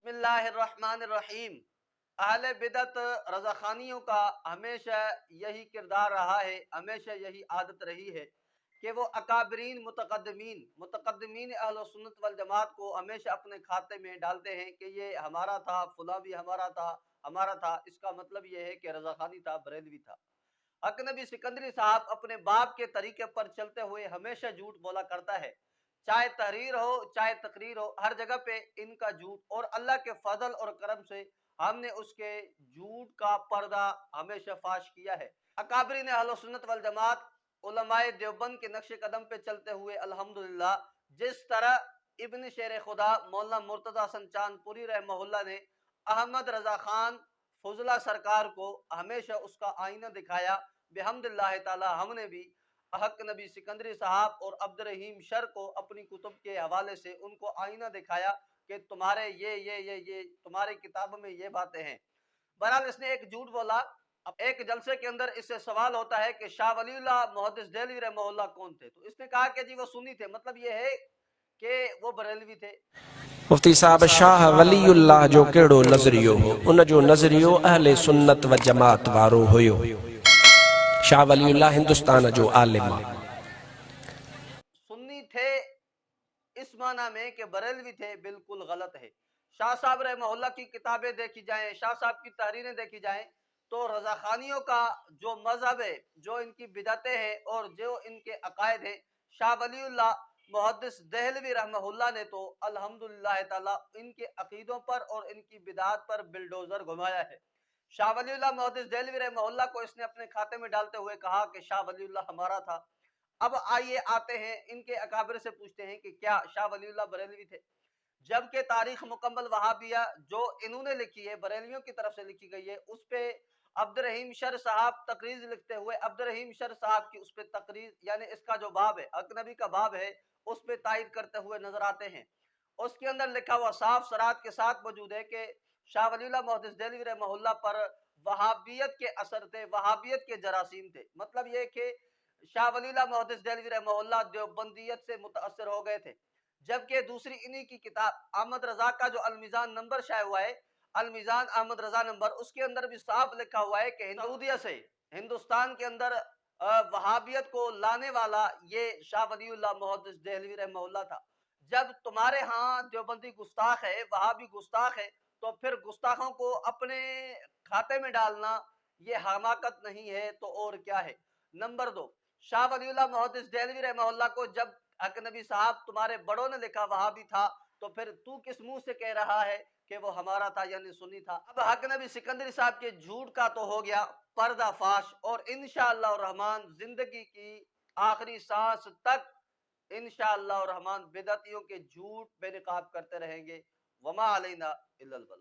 بسم اللہ الرحمن الرحیم۔ اہل بدعت رضاخانیوں کا ہمیشہ یہی کردار رہا ہے، ہمیشہ یہی عادت رہی ہے کہ وہ اکابرین متقدمین اہل سنت والجماعت کو ہمیشہ اپنے کھاتے میں ڈالتے ہیں کہ یہ ہمارا تھا، فلاں بھی ہمارا تھا۔ اس کا مطلب یہ ہے کہ رضاخانی تھا، بریلوی تھا۔ حق نبی سکندری صاحب اپنے باپ کے طریقے پر چلتے ہوئے ہمیشہ جھوٹ بولا کرتا ہے، چاہے تحریر ہو چاہے تقریر ہو، ہر جگہ پہ ان کا جھوٹ، اور اللہ کے فضل اور کرم سے ہم نے اس کے جھوٹ کا پردہ ہمیشہ فاش کیا ہے۔ اکابرین اہل سنت والجماعت علماء دیوبند کے نقش قدم پہ چلتے ہوئے الحمدللہ جس طرح ابن شیر خدا مولانا مرتضی حسن چاند پوری رحمہ اللہ نے احمد رضا خان فضلہ سرکار کو ہمیشہ اس کا آئینہ دکھایا، بحمداللہ تعالی ہم نے بھی حق نبی سکندری صاحب اور عبد الرحیم شر کو اپنی کتب کے حوالے سے ان کو آئینہ دکھایا کہ تمہارے یہ تمہاری کتابوں میں یہ باتیں ہیں۔ بہرحال اس نے ایک جھوٹ بولا۔ اب ایک جلسے کے اندر اس سے سوال ہوتا ہے کہ شاہ ولی اللہ محدث دہلوی رحمہ اللہ کون تھے؟ تو اس نے کہا کہ جی وہ سنی تھے، مطلب یہ ہے کہ وہ بریلوی تھے۔ مفتی صاحب شاہ ولی اللہ جو کیڑو نظریو ہو، ان جو نظریو اہل سنت و جماعت وارو ہوئیو۔ شاہ ولی اللہ ہندوستان جو عالم۔ سنی تھے اس معنی میں کہ بریلوی تھے بالکل غلط ہے۔ شاہ صاحب رحمہ اللہ کی کتابیں دیکھی جائیں، شاہ صاحب کی تحریریں دیکھی جائیں تو رضاخانیوں کا جو مذہب ہے، جو ان کی بدعتیں ہیں اور جو ان کے عقائد ہیں، شاہ ولی اللہ محدث دہلوی رحمہ اللہ نے تو الحمدللہ تعالی ان کے عقیدوں پر اور ان کی بدعات پر بلڈوزر گھمایا ہے۔ شاہ ولی اللہ محدث دہلوی رحمہ اللہ کو اس نے اپنے کھاتے میں ڈالتے ہوئے کہا کہ شاہ ولی اللہ ہمارا تھا۔ اب آئیے آتے ہیں ان کے اکابر سے پوچھتے ہیں کہ کیا شاہ ولی اللہ بریلوی تھے؟ جبکہ تاریخ مکمل وہابیہ جو انہوں نے لکھی ہے، بریلویوں کی طرف سے لکھی گئی ہے، اس پہ عبد الرحیم شر صاحب تقریر لکھتے ہوئے عبد الرحیم شر صاحب کی اس پہ تقریر، یعنی اس کا جو باب ہے، اجنبی کا باب ہے، اس پہ تائید کرتے ہوئے نظر آتے ہیں۔ اس کے اندر لکھا ہوا صاف صراحت کے ساتھ موجود ہے کہ شاہ ولی اللہ محدث دہلوی رحمہ اللہ پر وہابیت کے اثر تھے، وہابیت کے جراثیم تھے۔ مطلب یہ کہ شاہ ولی اللہ محدث دہلوی رحمہ اللہ دیوبندیت سے متاثر ہو گئے تھے۔ جبکہ دوسری انہی کی کتاب احمد رضا کا جو المیزان نمبر شائع ہوا ہے، المیزان احمد رضا نمبر، اس کے اندر بھی صاف لکھا ہوا ہے کہ سعودیہ سے ہندوستان کے اندر وہابیت کو لانے والا یہ شاہ ولی اللہ محدث دہلوی رحمہ اللہ تھا۔ جب تمہارے ہاں دیوبندی گستاخ ہے، وہابی گستاخ ہے، تو پھر گستاخوں کو اپنے کھاتے میں ڈالنا یہ حماقت نہیں ہے تو اور کیا ہے؟ نمبر 2، شاہ ولی اللہ محدث دہلوی رحمہ اللہ کو جب حق نبی صاحب تمہارے بڑوں نے لکھا وہابی تھا، تو پھر تو کس منہ سے کہہ رہا ہے کہ وہ ہمارا تھا یعنی سنی تھا؟ اب حق نبی سکندری صاحب کے جھوٹ کا تو ہو گیا پردہ فاش، اور انشاءاللہ الرحمن زندگی کی آخری سانس تک انشاءاللہ الرحمن بدعتیوں کے جھوٹ بے نقاب کرتے رہیں گے۔ وما علینا الا البلاغ۔